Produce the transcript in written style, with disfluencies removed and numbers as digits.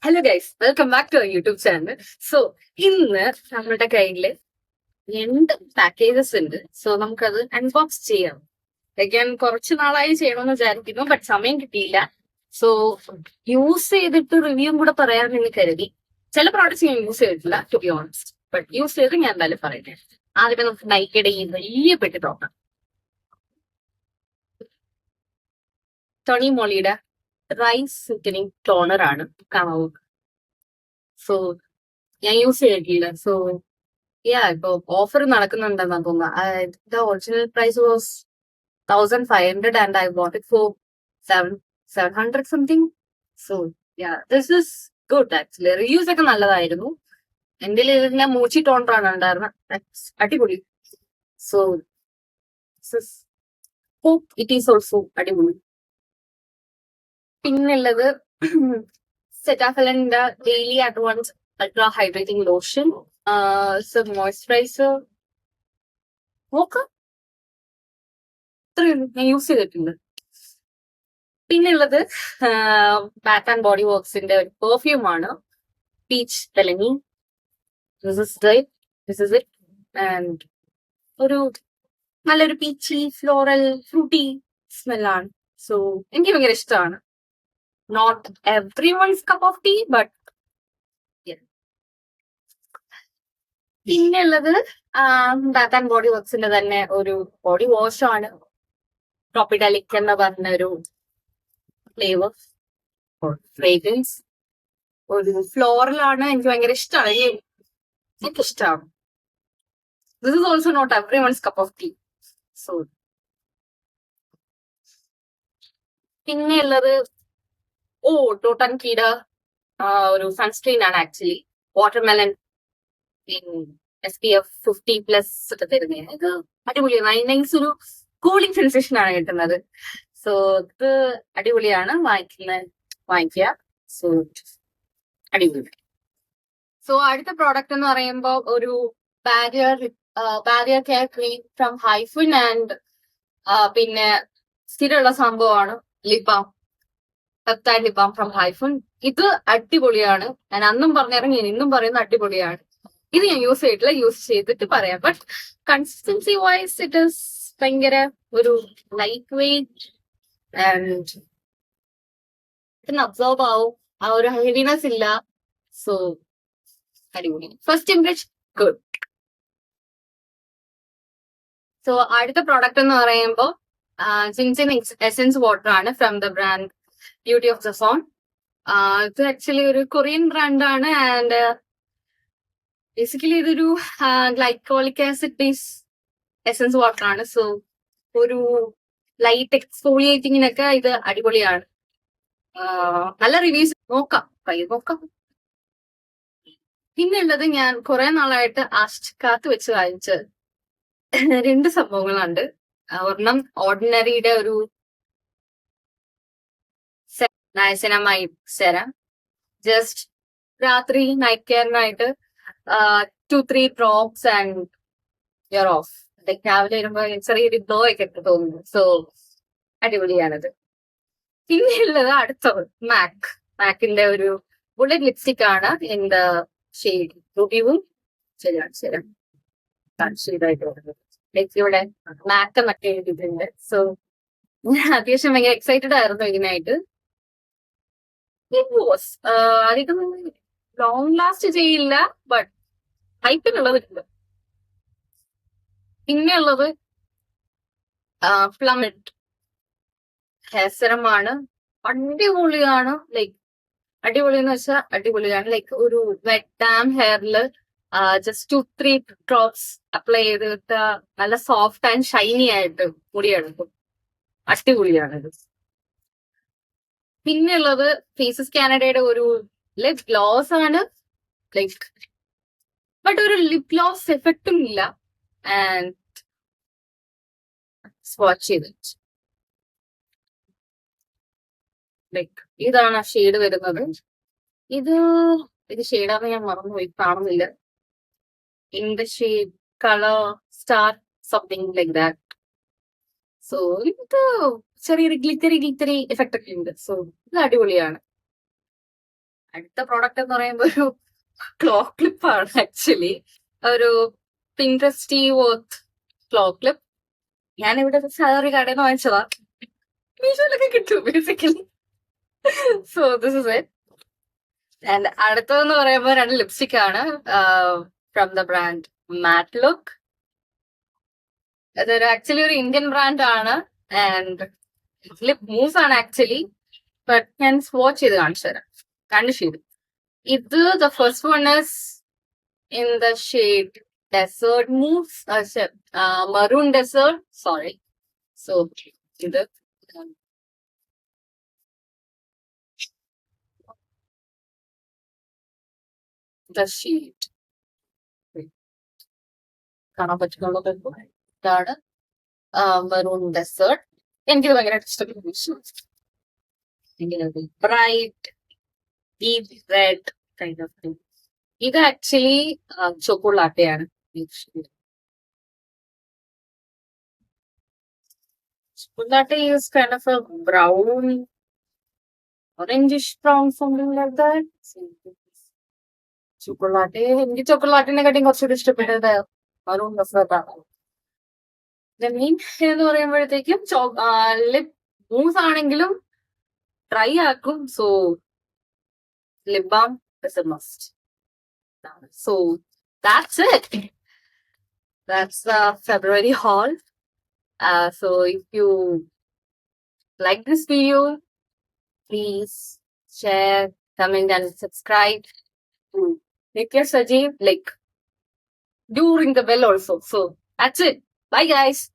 Hello guys, welcome back to YouTube channel. So ഇന്ന് നമ്മുടെ കയ്യില് 2 പാക്കേജസ് ഉണ്ട്. സോ നമുക്കത് അൺബോക്സ് ചെയ്യാം. ഞാൻ കുറച്ച് നാളായി ചെയ്യണമെന്ന് വിചാരിക്കുന്നു, ബട്ട് സമയം കിട്ടിയില്ല. സോ യൂസ് ചെയ്തിട്ട് റിവ്യൂ കൂടെ പറയാമെന്ന് കരുതി. ചില പ്രോഡക്ട്സ് ഞാൻ യൂസ് ചെയ്തിട്ടില്ല, to be honest, but use ചെയ്ത് ഞാൻ എന്തായാലും പറയട്ടെ. ആദ്യമേ നമുക്ക് നൈക്കയുടെ ഈ വലിയ പെട്ടി നോക്കാം. ടോണി മോളിയുടെ റൈസ് സിറ്റനിങ് ടോണർ ആണ്. കാണാവൂ. സോ ഞാൻ യൂസ് ചെയ്തിട്ടില്ല. സോ ഇപ്പൊ ഓഫർ നടക്കുന്നുണ്ടെന്നാ തോന്നുന്നത്. The original price was 1500 and I bought it for 700 something. So this is good actually. Reviews ഒക്കെ നല്ലതായിരുന്നു. എന്റെ ഇതിന്റെ മൂച്ചി ടോണറാണ് ഉണ്ടായിരുന്നത്. അടിപൊളി. So hope it is also അടിപൊളി. പിന്നുള്ളത് സെറ്റാഫലിന്റെ daily advance ultra hydrating lotion, moisturiser. നോക്കാം, ഇത്രയുള്ളൂ. ഞാൻ യൂസ് ചെയ്തിട്ടുണ്ട്. പിന്നുള്ളത് ബാത്ത് ആൻഡ് ബോഡി വർക്സിന്റെ ഒരു പെർഫ്യൂം ആണ്, peach Bellini. This is it. And ഒരു നല്ലൊരു പീച്ചി ഫ്ലോറൽ ഫ്രൂട്ടി സ്മെല്ലാണ്. സോ എനിക്ക് ഭയങ്കര ഇഷ്ടമാണ്. Not every once cup of tea, but പിന്നുള്ളത് ബാത്ത് ആൻഡ് ബോഡി വർക്സിന്റെ തന്നെ ഒരു ബോഡി വാഷ് ആണ്, ട്രോപ്പിഡലിക് എന്ന് പറഞ്ഞ ഒരു ഫ്ലേവർ ഫ്രേഗ്രൻസ്. ഒരു ഫ്ലോറലാണ്. എനിക്ക് ഭയങ്കര ഇഷ്ടമാണ്. എനിക്ക് ഇഷ്ടമാണ്. This is also not every once cup of tea. So പിന്നെ ഉള്ളത് ടോട്ടൻ കീട ഒരു സൺസ്ക്രീൻ ആണ് ആക്ച്വലി. വാട്ടർമെലൺ SPF 50+ ഒക്കെ തരുന്നത്. ഇത് അടിപൊളിയാണ്. നൈസ് ഒരു കൂളിംഗ് സെൻസേഷൻ ആണ് കിട്ടുന്നത്. സോ ഇത് അടിപൊളിയാണ്. വാങ്ങിക്കുക. സോ അടിപൊളി. സോ അടുത്ത പ്രോഡക്റ്റ് എന്ന് പറയുമ്പോൾ ഒരു barrier care cream from Hyphen and പിന്നെ സ്ഥിരമുള്ള സംഭവമാണ് lip balm, peptide lip balm from Hyphen. ഇത് അടിപൊളിയാണ്. ഞാൻ അന്നും പറഞ്ഞിറങ്ങി, ഇന്നും പറയുന്ന അടിപൊളിയാണ്. ഇത് ഞാൻ യൂസ് ചെയ്തിട്ടില്ല, യൂസ് ചെയ്തിട്ട് പറയാം. But consistency wise it is ഭയങ്കര ഒരു ലൈറ്റ് വെയിറ്റ് ആൻഡ് അബ്സോർബ് ആവും. ആ ഒരു ഹെവിനെസ് ഇല്ല. സോ അടിപൊളി. First impression good. സോ അടുത്ത പ്രോഡക്റ്റ് എന്ന് പറയുമ്പോൾ ജിൻജിൻ എസെൻസ് വാട്ടർ ആണ് from the brand beauty of the zone. ഇത് ആക്ച്വലി ഒരു കൊറിയൻ ബ്രാൻഡാണ്. ആൻഡ് ബേസിക്കലി ഇതൊരു glycolic acid base essence water ആണ്. സോ ഒരു ലൈറ്റ് എക്സ്ഫോളിയേറ്റിങ്ങിനൊക്കെ ഇത് അടിപൊളിയാണ്. നല്ല റിവ്യൂസ് നോക്കാം. പിന്നുള്ളത് ഞാൻ കുറെ നാളായിട്ട് കാത്തു വെച്ച് വാങ്ങിച്ച 2 സംഭവങ്ങളുണ്ട്. ഒരെണ്ണം ഓർഡിനറിയുടെ ഒരു നയസനമൈഡ് സെരം. ജസ്റ്റ് രാത്രി നൈറ്റ് കെയറിനായിട്ട് 2-3 ഡ്രോപ്സ് ആൻഡ് യർ ഓഫ്. രാവിലെ വരുമ്പോ ചെറിയൊരു ഗ്ലോ ഒക്കെ ഇട്ട് തോന്നുന്നു. സോ അടിപൊളിയാണത്. പിന്നെയുള്ളത് അടുത്തത് മാക്കിന്റെ ഒരു ബുള്ളറ്റ് ലിപ്സ്റ്റിക് ആണ്. ഇൻ ദ ഷെയ്ഡ് റുബിയും. ശരിയാണ് ഷെയ്ഡായിട്ട് വരുന്നത്. ലൈക്ക് ഇവിടെ മാക്ക് എന്നൊക്കെ എഴുതിയിട്ടുണ്ട്. സോ ഞാൻ അത്യാവശ്യം ഭയങ്കര എക്സൈറ്റഡ് ആയിരുന്നു ഇതിനായിട്ട്. അധികം ലോങ് ലാസ്റ്റ് ചെയ്യില്ല, ബട്ട് ഹൈപ്പിനുള്ളത് ഉണ്ട്. പിന്നെയുള്ളത് പ്ലമിറ്റ് ഹെയർ സെറം ആണ്. അടിപൊളിയാണ്. ലൈക്ക് അടിപൊളി എന്ന് വെച്ചാൽ അടിപൊളിയാണ്. ലൈക്ക് ഒരു വെറ്റ് ഡാം ഹെയറില് ജസ്റ്റ് 2-3 ഡ്രോപ്സ് അപ്ലൈ ചെയ്തിട്ട് നല്ല സോഫ്റ്റ് ആൻഡ് ഷൈനി ആയിട്ട് മുടിയെടുക്കും. അടിപൊളിയാണിത്. പിന്നെയുള്ളത് ഫേസസ് കാനഡയുടെ ഒരു ലിപ് ഗ്ലോസ് ആണ്. ലൈക്ക് ബട്ട് ഒരു ലിപ് ഗ്ലോസ് എഫക്റ്റും ഇല്ല. ആൻഡ് സ്വാച്ച് ചെയ്തിട്ട് ലൈക്ക് ഇതാണ് ആ ഷെയ്ഡ് വരുന്നത്. ഇത് ഷെയ്ഡാന്ന് ഞാൻ മറന്നുപോയി, കാണുന്നില്ല. In the shade colour star something like that. So ഇത് ചെറിയൊരു ഗ്ലിറ്ററി എഫക്റ്റ് ഒക്കെ ഉണ്ട്. സോ ഇത് അടിപൊളിയാണ്. അടുത്ത പ്രോഡക്റ്റ് എന്ന് പറയുമ്പോൾ ഒരു ക്ലോ ക്ലിപ്പാണ് ആക്ച്വലി. ഒരു പിൻട്രസ്റ്റി വർത്ത് ക്ലോ ക്ലിപ്പ്. ഞാൻ ഇവിടെ സാലറി കടയിൽ നിന്ന് വാങ്ങിച്ചതാ. മീഷോയിലൊക്കെ കിട്ടും basically. So this is it. And അടുത്തതെന്ന് പറയുമ്പോൾ 2 ലിപ്സ്റ്റിക് ആണ് from the brand matte look. അതൊരു ആക്ച്വലി ഒരു ഇന്ത്യൻ ബ്രാൻഡ് ആണ്. ആൻഡ് ലിപ് മൂസ് ആണ് ആക്ച്വലി. ബട്ട് ഞാൻ സ്വാച്ച് ചെയ്ത് കാണിച്ചു തരാം. കണ്ടു. ഇത് the first one is in the shade desert mousse, maroon desert, sorry. So ഇത് ദ ഷെയ്ഡ് കാണാൻ പറ്റുന്നുള്ളത് ഇതാണ് മറൂൺ ഡെസേർട്ട്. എനിക്കിത് ഭയങ്കരമായിട്ട് ഇഷ്ടപ്പെട്ടു. Bright deep red kind of thing. ഇത് ആക്ച്വലി ചോക്കോളാട്ടയാണ്. Chocolate is kind of a brown, orangish brown, something like that. ചോക്കോളാട്ടെ എനിക്ക് ചോക്കോളാട്ടിനെക്കാട്ടിയും കുറച്ചുകൂടി ഇഷ്ടപ്പെട്ടത് മറൂൺ ഡെസേർട്ടാണ്. മെയിൻ എന്ന് പറയുമ്പോഴത്തേക്കും ലിപ് മൂസ് ആണെങ്കിലും ഡ്രൈ ആക്കും. So lip balm is a must. So that's it. That's the February haul. So if you like this video, please share, comment and subscribe. Make your Sajeev like do ring the bell also. So that's it. Bye guys.